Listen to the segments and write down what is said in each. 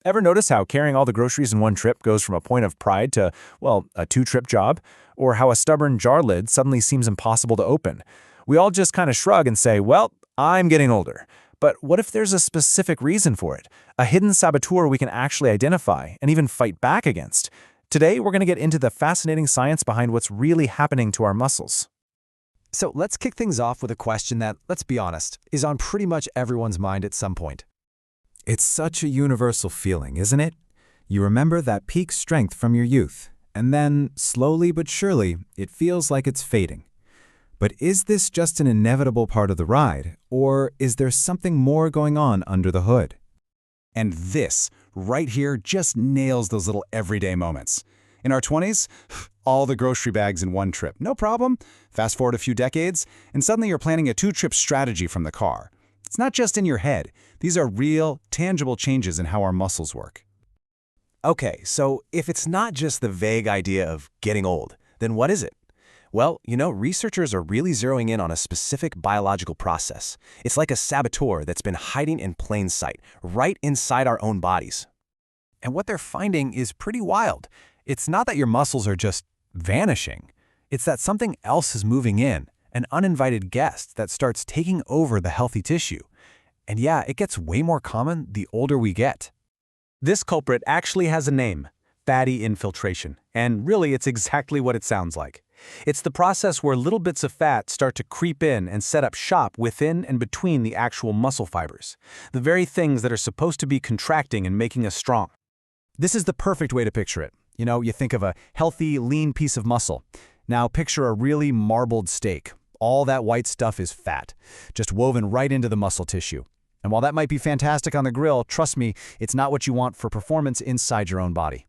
Ever notice how carrying all the groceries in one trip goes from a point of pride to, well, a two-trip job? Or how a stubborn jar lid suddenly seems impossible to open? We all just kind of shrug and say, well, I'm getting older. But what if there's a specific reason for it? A hidden saboteur we can actually identify and even fight back against? Today, we're going to get into the fascinating science behind what's really happening to our muscles. So let's kick things off with a question that, let's be honest, is on pretty much everyone's mind at some point. It's such a universal feeling, isn't it? You remember that peak strength from your youth, and then, slowly but surely, it feels like it's fading. But is this just an inevitable part of the ride, or is there something more going on under the hood? And this, right here, just nails those little everyday moments. In our 20s, all the grocery bags in one trip, no problem. Fast forward a few decades, and suddenly you're planning a two-trip strategy from the car. It's not just in your head. These are real, tangible changes in how our muscles work. Okay, so if it's not just the vague idea of getting old, then what is it? Well, researchers are really zeroing in on a specific biological process. It's like a saboteur that's been hiding in plain sight, right inside our own bodies. And what they're finding is pretty wild. It's not that your muscles are just vanishing. It's that something else is moving in, an uninvited guest that starts taking over the healthy tissue. And yeah, it gets way more common the older we get. This culprit actually has a name, fatty infiltration, and really it's exactly what it sounds like. It's the process where little bits of fat start to creep in and set up shop within and between the actual muscle fibers, the very things that are supposed to be contracting and making us strong. This is the perfect way to picture it. You think of a healthy, lean piece of muscle. Now picture a really marbled steak. All that white stuff is fat, just woven right into the muscle tissue. And while that might be fantastic on the grill, trust me, it's not what you want for performance inside your own body.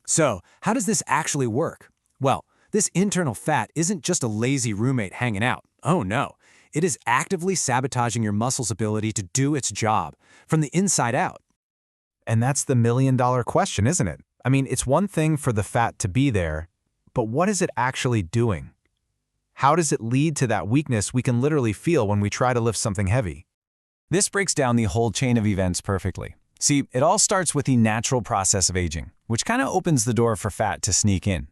So, how does this actually work? Well, this internal fat isn't just a lazy roommate hanging out. Oh no, it is actively sabotaging your muscle's ability to do its job, from the inside out. And that's the million-dollar question, isn't it? I mean, it's one thing for the fat to be there, but what is it actually doing? How does it lead to that weakness we can literally feel when we try to lift something heavy? This breaks down the whole chain of events perfectly. See, it all starts with the natural process of aging, which kind of opens the door for fat to sneak in.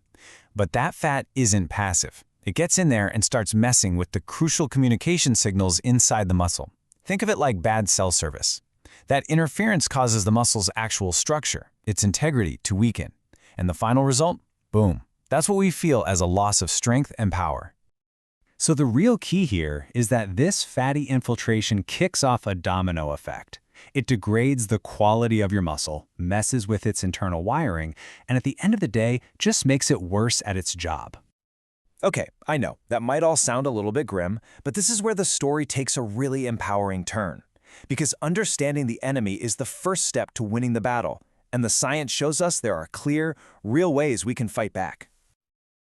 But that fat isn't passive. It gets in there and starts messing with the crucial communication signals inside the muscle. Think of it like bad cell service. That interference causes the muscle's actual structure, its integrity, to weaken. And the final result? Boom. That's what we feel as a loss of strength and power. So the real key here is that this fatty infiltration kicks off a domino effect. It degrades the quality of your muscle, messes with its internal wiring, and at the end of the day, just makes it worse at its job. Okay, I know, that might all sound a little bit grim, but this is where the story takes a really empowering turn. Because understanding the enemy is the first step to winning the battle, and the science shows us there are clear, real ways we can fight back.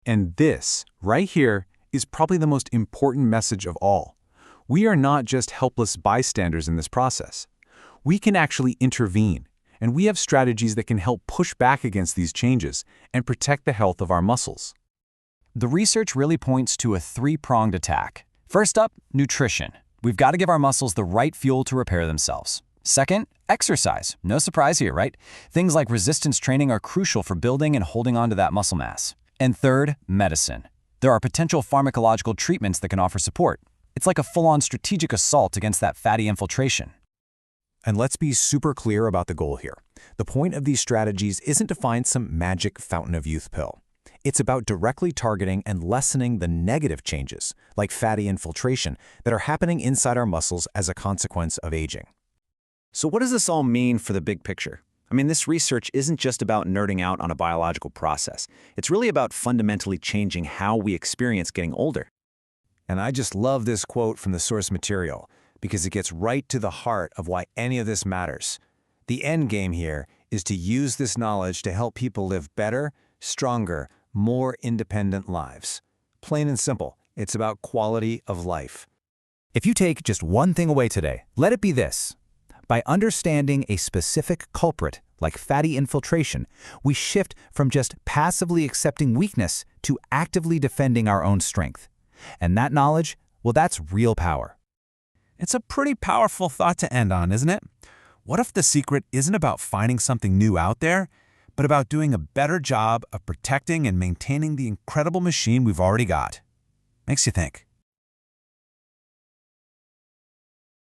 And this, right here, is probably the most important message of all. We are not just helpless bystanders in this process. We can actually intervene, and we have strategies that can help push back against these changes and protect the health of our muscles. The research really points to a three-pronged attack. First up, nutrition. We've got to give our muscles the right fuel to repair themselves. Second, exercise. No surprise here, right? Things like resistance training are crucial for building and holding on to that muscle mass. And third, medicine. There are potential pharmacological treatments that can offer support. It's like a full-on strategic assault against that fatty infiltration. And let's be super clear about the goal here. The point of these strategies isn't to find some magic fountain of youth pill. It's about directly targeting and lessening the negative changes, like fatty infiltration, that are happening inside our muscles as a consequence of aging. So what does this all mean for the big picture? I mean, this research isn't just about nerding out on a biological process. It's really about fundamentally changing how we experience getting older. And I just love this quote from the source material, because it gets right to the heart of why any of this matters. The end game here is to use this knowledge to help people live better, stronger, more independent lives. Plain and simple, it's about quality of life. If you take just one thing away today, let it be this. By understanding a specific culprit, like fatty infiltration, we shift from just passively accepting weakness to actively defending our own strength. And that knowledge, well, that's real power. It's a pretty powerful thought to end on, isn't it? What if the secret isn't about finding something new out there, but about doing a better job of protecting and maintaining the incredible machine we've already got? Makes you think.